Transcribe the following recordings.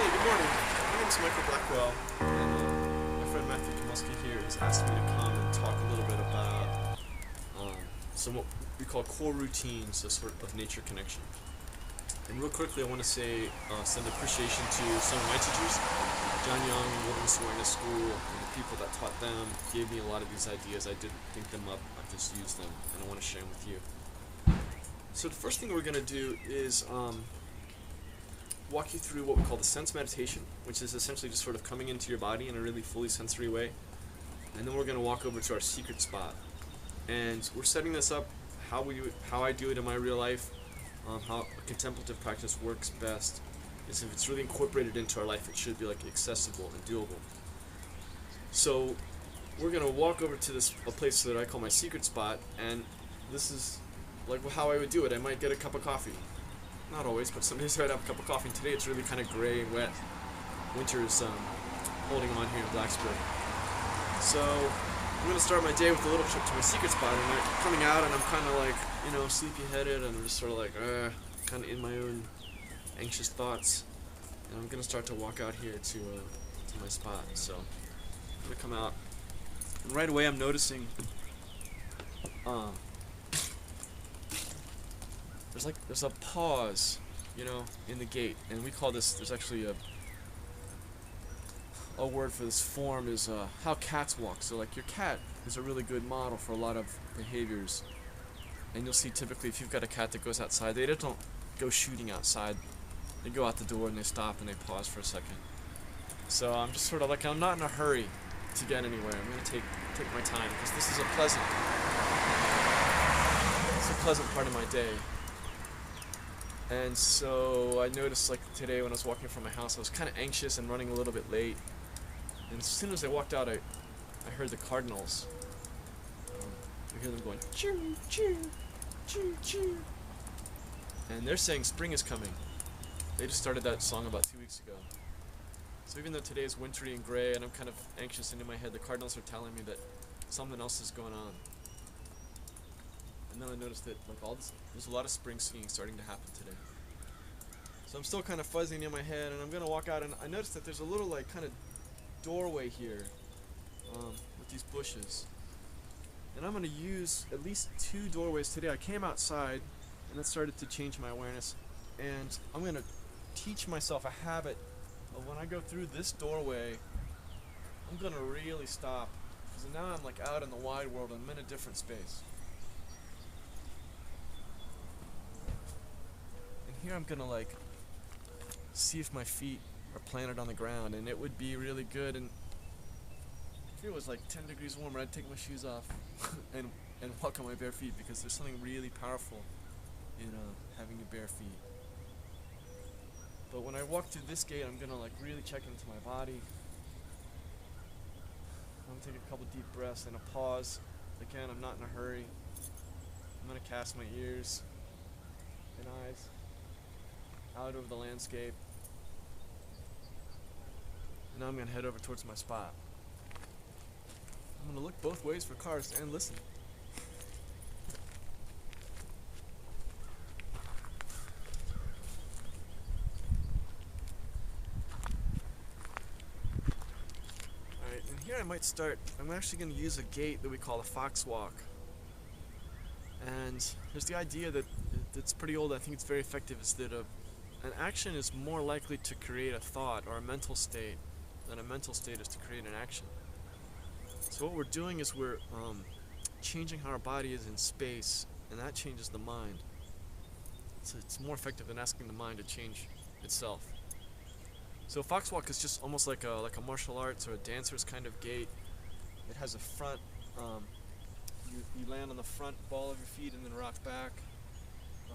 Hey, good morning. My name is Michael Blackwell, and my friend Matthew Kamuski here has asked me to come and talk a little bit about some what we call core routines, a sort of nature connection. And real quickly, I want to send appreciation to some of my teachers, John Young and Wilderness Awareness School, and the people that taught them gave me a lot of these ideas. I didn't think them up, I just used them, and I want to share them with you. So the first thing we're going to do is walk you through what we call the sense meditation, which is essentially just sort of coming into your body in a really fully sensory way. And then we're going to walk over to our secret spot. And we're setting this up how I do it in my real life, how a contemplative practice works best is if it's really incorporated into our life, it should be like accessible and doable. So we're going to walk over to a place that I call my secret spot, and this is like how I would do it. I might get a cup of coffee. Not always, but some days I'd have a cup of coffee. And today it's really kind of gray and wet. Winter is holding on here in Blacksburg. So I'm going to start my day with a little trip to my secret spot. And I'm coming out and I'm kind of like, sleepy-headed, and I'm just sort of like, kind of in my own anxious thoughts. And I'm going to start to walk out here to my spot. So I'm going to come out. And right away I'm noticing there's a pause, in the gate, and we call this. There's actually a word for this form is how cats walk. So like your cat is a really good model for a lot of behaviors, and you'll see typically if you've got a cat that goes outside, they don't go shooting outside. They go out the door and they stop and they pause for a second. So I'm just sort of like I'm not in a hurry to get anywhere. I'm gonna take my time because this is a pleasant part of my day. And so I noticed, like today when I was walking from my house, I was kind of anxious and running a little bit late. And as soon as I walked out, I heard the cardinals. I hear them going choo choo choo choo, and they're saying spring is coming. They just started that song about 2 weeks ago. So even though today is wintry and gray and I'm kind of anxious and in my head, the cardinals are telling me that something else is going on. And then I noticed that there's a lot of spring singing starting to happen today. So I'm still kind of fuzzing in my head, and I'm gonna walk out, and I noticed that there's a little kind of doorway here with these bushes. And I'm gonna use at least 2 doorways today. I came outside, and that started to change my awareness. And I'm gonna teach myself a habit of when I go through this doorway, I'm gonna really stop, because now I'm like out in the wide world and I'm in a different space. Here I'm gonna see if my feet are planted on the ground, and it would be really good. And if it was like 10 degrees warmer, I'd take my shoes off and walk on my bare feet, because there's something really powerful in having your bare feet. But when I walk through this gate, I'm gonna really check into my body. I'm gonna take a couple deep breaths and a pause. Again, I'm not in a hurry. I'm gonna cast my ears and eyes out over the landscape. And now I'm going to head over towards my spot. I'm going to look both ways for cars and listen. Alright, and here I might start. I'm actually going to use a gate that we call a fox walk. And there's the idea that it's pretty old, I think it's very effective, is that an action is more likely to create a thought or a mental state than a mental state is to create an action. So what we're doing is we're changing how our body is in space, and that changes the mind. So it's more effective than asking the mind to change itself. So foxwalk is just almost like a martial arts or a dancer's kind of gait. It has a front, you land on the front ball of your feet and then rock back, and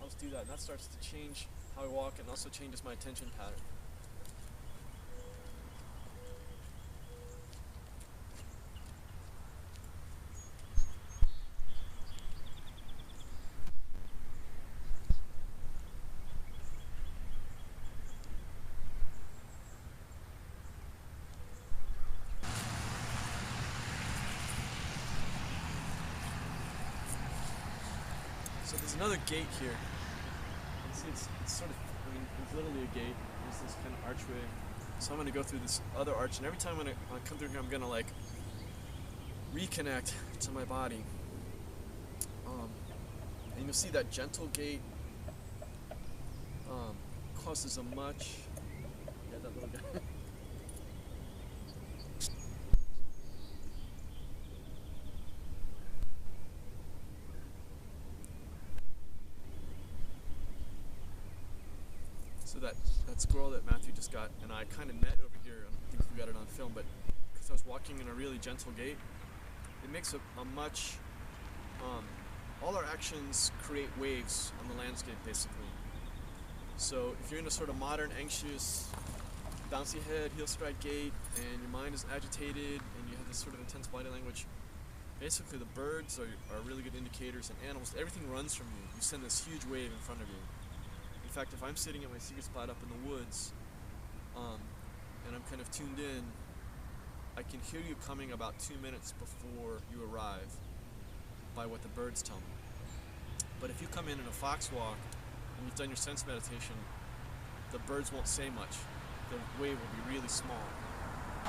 I'll just do that, and that starts to change how I walk and also changes my attention pattern. So there's another gate here. It's sort of, it's literally a gate. there's this kind of archway. So I'm going to go through this other arch, and every time when I come through here, I'm going to like reconnect to my body. And you'll see that gentle gait causes a much... Yeah, that little guy. So that squirrel that Matthew just got and I kind of met over here, I don't think we got it on film, but because I was walking in a really gentle gait, it makes a much... all our actions create waves on the landscape, basically. So if you're in a sort of modern, anxious, bouncy head, heel strike gait, and your mind is agitated, and you have this sort of intense body language, basically the birds are really good indicators, and animals, everything runs from you. You send this huge wave in front of you. In fact, if I'm sitting at my secret spot up in the woods, and I'm kind of tuned in, I can hear you coming about 2 minutes before you arrive by what the birds tell me. But if you come in a fox walk and you've done your sense meditation, the birds won't say much. The wave will be really small.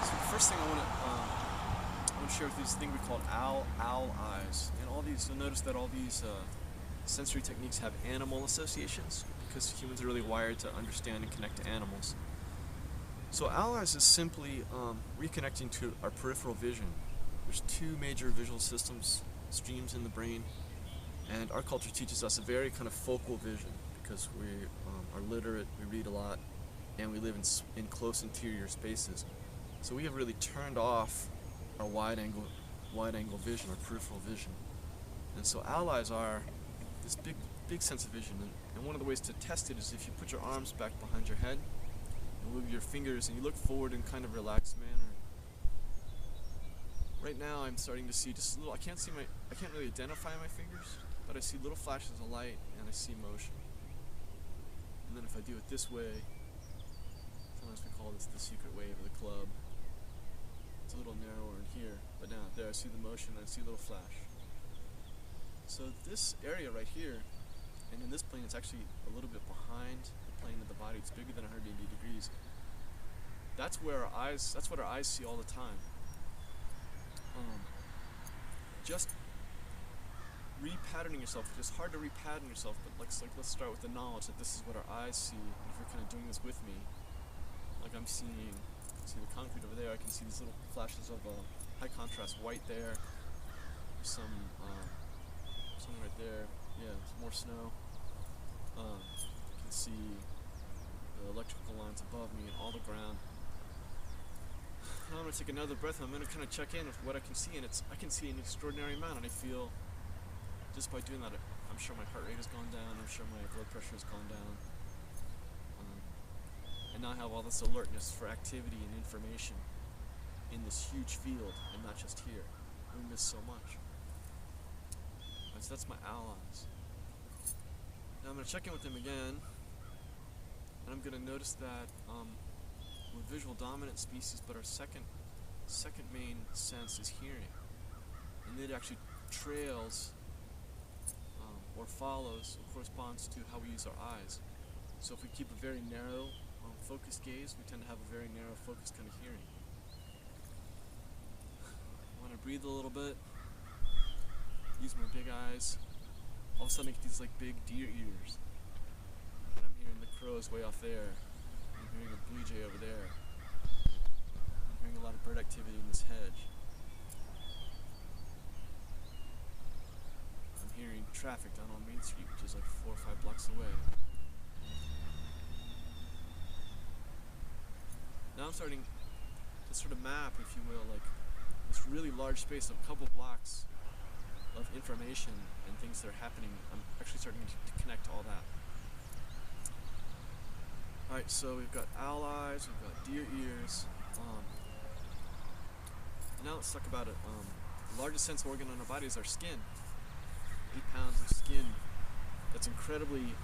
So the first thing I want to share with you is this thing we call owl eyes. And all these, you'll notice that all these sensory techniques have animal associations because humans are really wired to understand and connect to animals. So owl eyes is simply reconnecting to our peripheral vision. There's two major visual streams in the brain, and our culture teaches us a very kind of focal vision because we are literate, we read a lot, and we live in close interior spaces. So we have really turned off our wide angle vision, our peripheral vision. And so owl eyes are this big sense of vision, and one of the ways to test it is if you put your arms back behind your head and move your fingers and you look forward in kind of relaxed manner. Right now I'm starting to see just a little, I can't really identify my fingers, but I see little flashes of light and I see motion. And then if I do it this way, sometimes we call this the secret wave of the club. It's a little narrower in here, but now there I see the motion and I see a little flash. So this area right here, and in this plane it's actually a little bit behind the plane of the body, it's bigger than 180 degrees. That's what our eyes see all the time. Just repatterning yourself, it's hard to repattern yourself, but let's start with the knowledge that this is what our eyes see. And if you're kind of doing this with me, like I'm see the concrete over there, I can see these little flashes of high contrast white there. There's some right there, yeah, some more snow. You can see the electrical lines above me and all the ground. Now I'm going to take another breath and I'm going to kind of check in with what I can see, and I can see an extraordinary amount, and I feel, just by doing that, I'm sure my heart rate has gone down, I'm sure my blood pressure has gone down. And now I have all this alertness for activity and information in this huge field, and not just here. We miss so much. So that's my owl eyes. Now I'm going to check in with them again, and I'm going to notice that we're visual dominant species, but our second main sense is hearing, and it actually trails or follows or corresponds to how we use our eyes. So if we keep a very narrow focused gaze, we tend to have a very narrow focused kind of hearing. I want to breathe a little bit, use my big eyes. All of a sudden I get these like big deer ears, and I'm hearing the crows way off there. I'm hearing a blue jay over there. I'm hearing a lot of bird activity in this hedge. I'm hearing traffic down on Main Street, which is like 4 or 5 blocks away. Now I'm starting to sort of map, if you will, like this really large space of a couple blocks of information and things that are happening. I'm actually starting to connect all that. Alright, so we've got owl eyes, we've got deer ears. Now let's talk about it. The largest sense organ on our body is our skin. 8 pounds of skin that's incredibly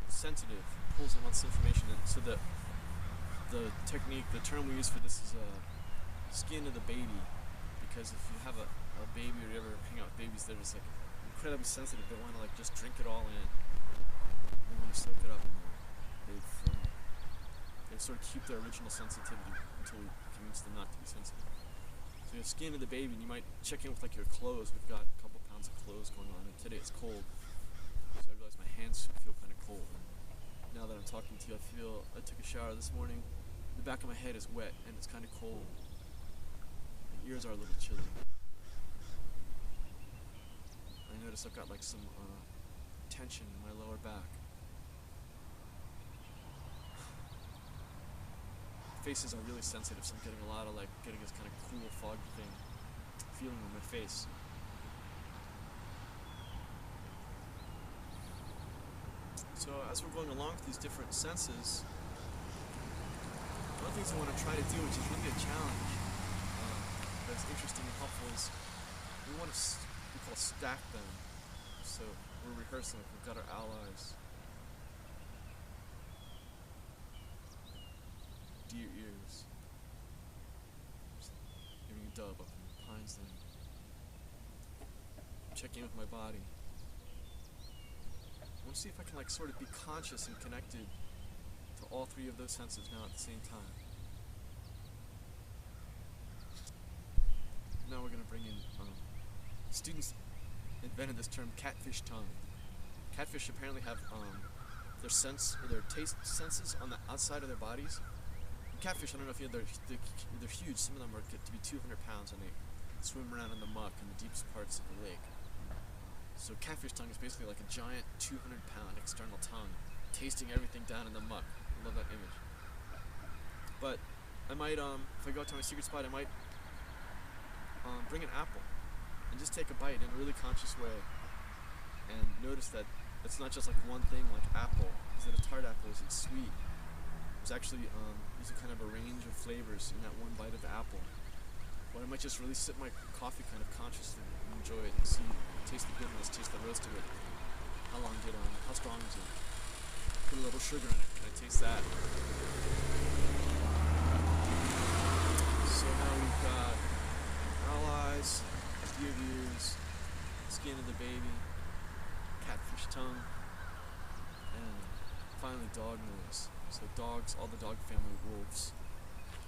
sensitive, pulls in all this information in. So the technique, the term we use for this is skin of the baby, because if you have a baby or you ever hang out with babies, they're just like incredibly sensitive. They want to like just drink it all in. They want to soak it up in their big They sort of keep their original sensitivity until we convince them not to be sensitive. So you have skin of the baby, and you might check in with like your clothes. We've got a couple pounds of clothes going on, and today it's cold. So I realized my hands feel kind of cold. And now that I'm talking to you, I took a shower this morning. The back of my head is wet, and it's kind of cold. My ears are a little chilly. I notice I've got like some tension in my lower back. Faces are really sensitive, so I'm getting a lot of getting this kind of cool fog thing feeling on my face. So as we're going along with these different senses, one of the things I want to try to do, which is really a challenge, that's interesting and helpful, is we want to we call stack them. So we're rehearsing. We've got our allies. Deer ears. Giving a dove up in the pines then. Checking in with my body. I want to see if I can sort of be conscious and connected to all three of those senses now at the same time. Now we're going to bring in students invented this term catfish tongue. Catfish apparently have their taste senses on the outside of their bodies. Catfish, I don't know if you know, they're huge. Some of them get to be 200 pounds, and they swim around in the muck in the deepest parts of the lake. So catfish tongue is basically like a giant 200-pound external tongue, tasting everything down in the muck. I love that image. But I might, if I go out to my secret spot, I might bring an apple and just take a bite in a really conscious way, and notice that it's not just like one thing like apple. Is it a tart apple? Is it sweet? There's actually these are kind of a range of flavors in that one bite of the apple. Or I might just really sip my coffee kind of consciously and enjoy it and taste the goodness, taste the roast of it. How strong is it? Put a little sugar in it. Can I taste that? So now we've got allies, deer ears, skin of the baby, catfish tongue, and finally dog nose. So dogs, all the dog family, wolves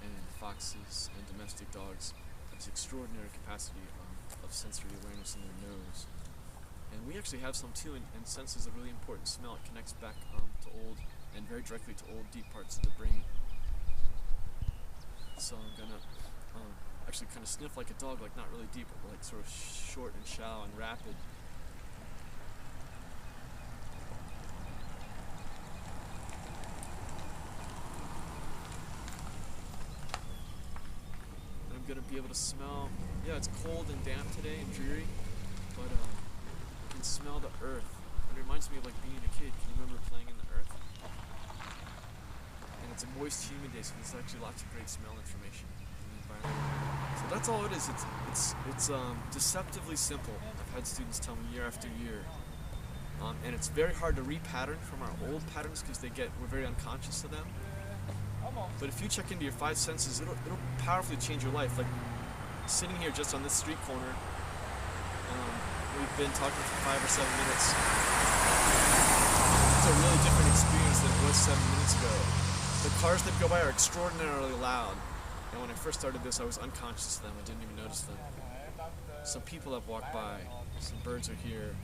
and foxes and domestic dogs, have this extraordinary capacity of sensory awareness in their nose. And we actually have some too, and sense is a really important smell. It connects back to old, and very directly to old deep parts of the brain. So I'm gonna actually kind of sniff like a dog, like not really deep, but like sort of short and shallow and rapid. Going to be able to smell. Yeah, it's cold and damp today and dreary, but I can smell the earth. And it reminds me of like being a kid. Can you remember playing in the earth? And it's a moist, humid day, so there's actually lots of great smell information in the environment. So that's all it is. It's deceptively simple. I've had students tell me year after year, and it's very hard to repattern from our old patterns because we're very unconscious of them. But if you check into your five senses, it'll powerfully change your life. Like sitting here just on this street corner, we've been talking for 5 or 7 minutes. It's a really different experience than it was 7 minutes ago. The cars that go by are extraordinarily loud. And when I first started this, I was unconscious of them. I didn't even notice them. Some people have walked by. Some birds are here.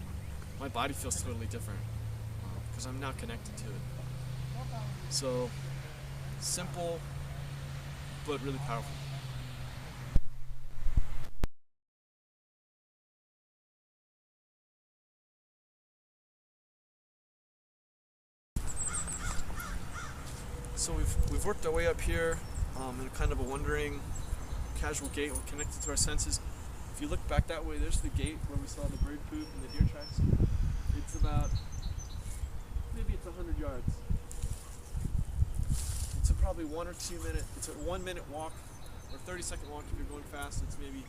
My body feels totally different because I'm now connected to it. So simple, but really powerful. So we've worked our way up here in kind of a wandering, casual gait. We're connected to our senses. If you look back that way, there's the gate where we saw the bird poop and the deer tracks. It's about, maybe it's 100 yards. It's probably 1 or 2 minute, it's a 1 minute walk, or 30-second walk if you're going fast. It's maybe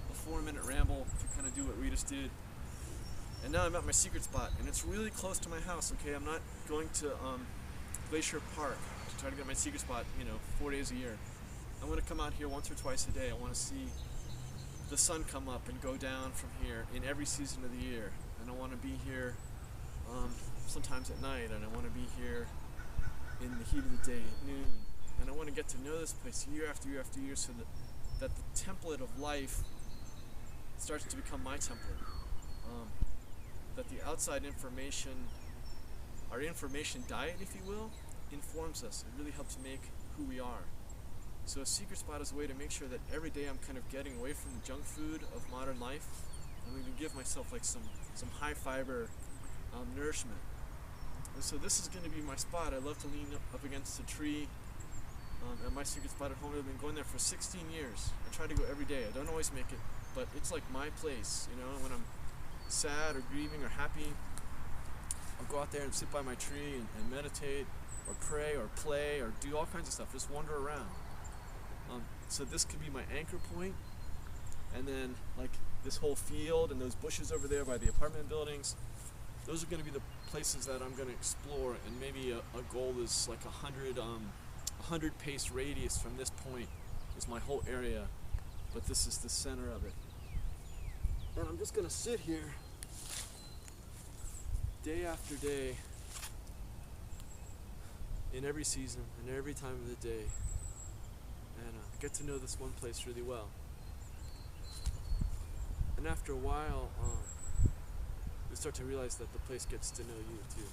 a 4-minute ramble if you kind of do what we just did. And now I'm at my secret spot, and it's really close to my house, okay? I'm not going to Glacier Park to try to get my secret spot, 4 days a year. I'm going to come out here once or twice a day. I want to see the sun come up and go down from here in every season of the year. And I want to be here sometimes at night, and I want to be here in the heat of the day at noon. And I want to get to know this place year after year after year, so that the template of life starts to become my template. That the outside information, our information diet, if you will, informs us. It really helps make who we are. So a secret spot is a way to make sure that every day I'm kind of getting away from the junk food of modern life. I'm going to give myself like some high fiber nourishment. And so this is going to be my spot. I love to lean up against a tree at my secret spot at home. I've been going there for 16 years. I try to go every day. I don't always make it, but it's like my place, you know. When I'm sad or grieving or happy, I'll go out there and sit by my tree and meditate or pray or play or do all kinds of stuff. Just wander around. So this could be my anchor point, and then like this whole field and those bushes over there by the apartment buildings, those are going to be the places that I'm going to explore. And maybe a goal is like 100 pace radius from this point is my whole area, but this is the center of it. And I'm just going to sit here day after day in every season and every time of the day, and get to know this one place really well. And after a while, you start to realize that the place gets to know you too.